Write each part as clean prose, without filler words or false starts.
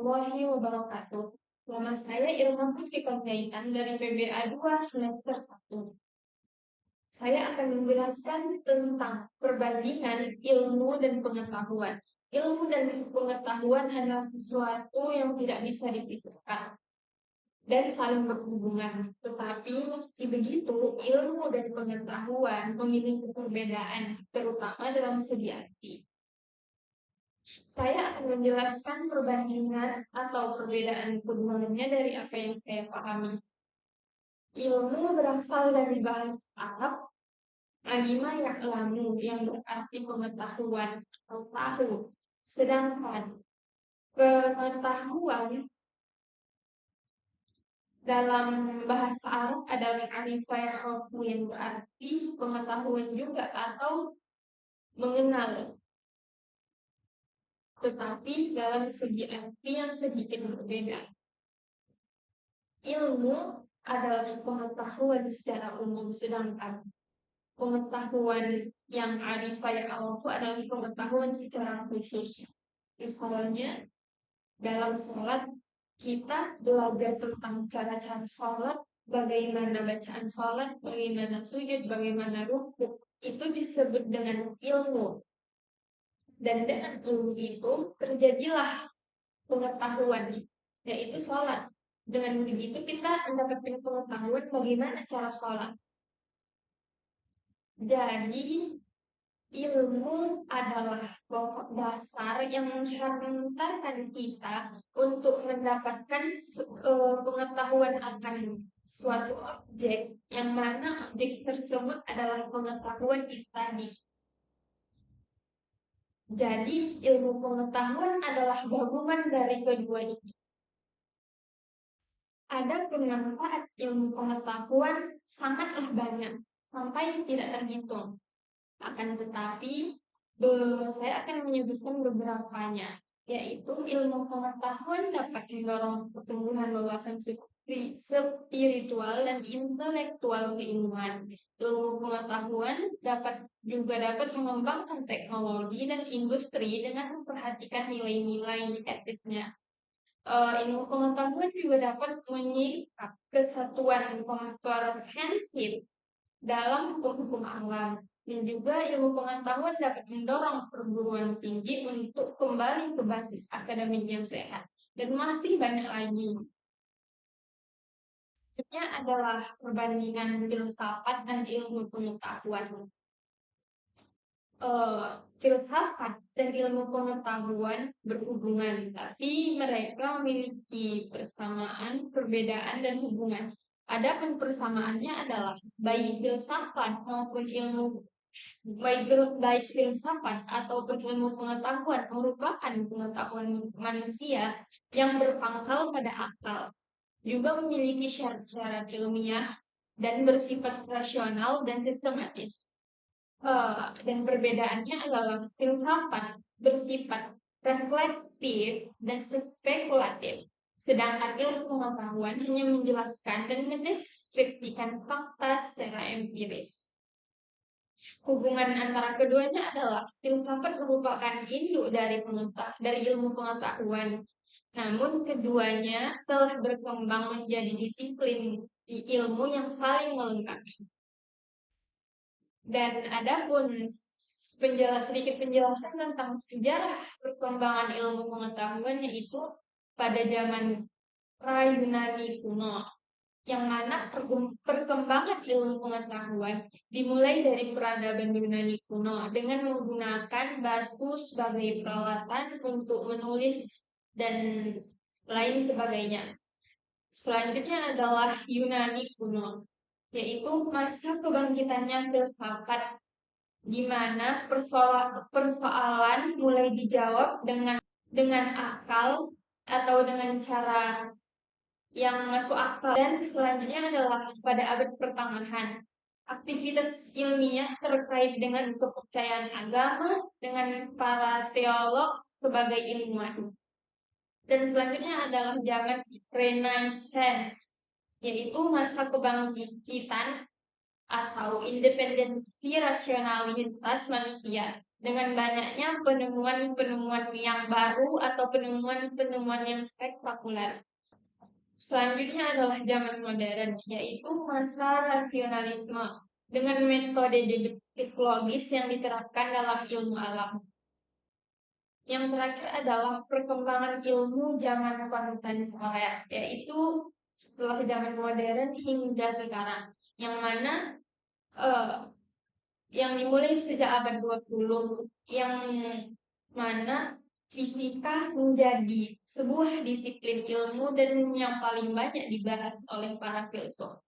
warahmatullahi wabarakatuh. Nama saya Ilham Putri Panjaitan dari PBA 2 semester 1. Saya akan menjelaskan tentang perbandingan ilmu dan pengetahuan. Ilmu dan pengetahuan adalah sesuatu yang tidak bisa dipisahkan dan saling berhubungan. Tetapi meski begitu, ilmu dan pengetahuan memiliki perbedaan, terutama dalam segi arti. Saya akan menjelaskan perbandingan atau perbedaan keduanya dari apa yang saya pahami. Ilmu berasal dari bahasa Arab, alima ya'lamu, yang berarti pengetahuan atau tahu. Sedangkan pengetahuan dalam bahasa Arab adalah arifa ya'rafu, yang berarti pengetahuan juga atau mengenal. Tetapi dalam segi arti yang sedikit berbeda. Ilmu adalah pengetahuan secara umum, sedangkan pengetahuan yang arifah yang awal adalah pengetahuan secara khusus. Misalnya, dalam sholat, kita belajar tentang cara-cara sholat, bagaimana bacaan sholat, bagaimana sujud, bagaimana rukuk. Itu disebut dengan ilmu. Dan dengan ilmu itu terjadilah pengetahuan, yaitu sholat. Dengan begitu kita mendapatkan pengetahuan bagaimana cara sholat. Jadi ilmu adalah pokok dasar yang menghantarkan kita untuk mendapatkan pengetahuan akan suatu objek, yang mana objek tersebut adalah pengetahuan itu tadi. Jadi ilmu pengetahuan adalah gabungan dari kedua ini. Ada manfaat ilmu pengetahuan sangatlah banyak, sampai tidak terhitung. Akan tetapi, saya akan menyebutkan beberapanya, yaitu ilmu pengetahuan dapat mendorong pertumbuhan wawasan spiritual dan intelektual keilmuan. Ilmu pengetahuan juga dapat mengembangkan teknologi dan industri dengan memperhatikan nilai-nilai etisnya. Ilmu pengetahuan juga dapat menyikat kesatuan komprehensif dalam hukum alam. Dan juga ilmu pengetahuan dapat mendorong perguruan tinggi untuk kembali ke basis akademik yang sehat. Dan masih banyak lagi. Selanjutnya adalah perbandingan filsafat dan ilmu pengetahuan. Filsafat dan ilmu pengetahuan berhubungan, tapi mereka memiliki persamaan, perbedaan, dan hubungan. Adapun persamaannya adalah baik filsafat ataupun ilmu pengetahuan merupakan pengetahuan manusia yang berpangkal pada akal, juga memiliki syarat-syarat ilmiah dan bersifat rasional dan sistematis. Dan perbedaannya adalah filsafat bersifat reflektif dan spekulatif, sedangkan ilmu pengetahuan hanya menjelaskan dan mendeskripsikan fakta secara empiris. Hubungan antara keduanya adalah filsafat merupakan induk dari ilmu pengetahuan, namun keduanya telah berkembang menjadi disiplin ilmu yang saling melengkapi. Dan adapun sedikit penjelasan tentang sejarah perkembangan ilmu pengetahuan, yaitu pada zaman pra-Yunani kuno, yang mana perkembangan ilmu pengetahuan dimulai dari peradaban Yunani kuno dengan menggunakan batu sebagai peralatan untuk menulis dan lain sebagainya. Selanjutnya adalah Yunani kuno, yaitu masa kebangkitannya filsafat, di mana persoalan mulai dijawab dengan akal atau dengan cara yang masuk akal. Dan selanjutnya adalah pada abad pertengahan, aktivitas ilmiah terkait dengan kepercayaan agama dengan para teolog sebagai ilmuwan. Dan selanjutnya adalah zaman Renaissance, yaitu masa kebangkitan atau independensi rasionalitas manusia, dengan banyaknya penemuan-penemuan yang baru atau penemuan-penemuan yang spektakuler. Selanjutnya adalah zaman modern, yaitu masa rasionalisme dengan metode deduktif logis yang diterapkan dalam ilmu alam. Yang terakhir adalah perkembangan ilmu zaman kontemporer, yaitu setelah zaman modern hingga sekarang, yang mana yang dimulai sejak abad 20, yang mana fisika menjadi sebuah disiplin ilmu dan yang paling banyak dibahas oleh para filsuf.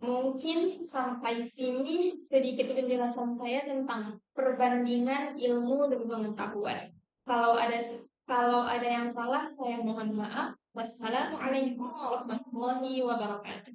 Mungkin sampai sini sedikit penjelasan saya tentang perbandingan ilmu dan pengetahuan. Kalau ada yang salah, saya mohon maaf. Wassalamualaikum warahmatullahi wabarakatuh.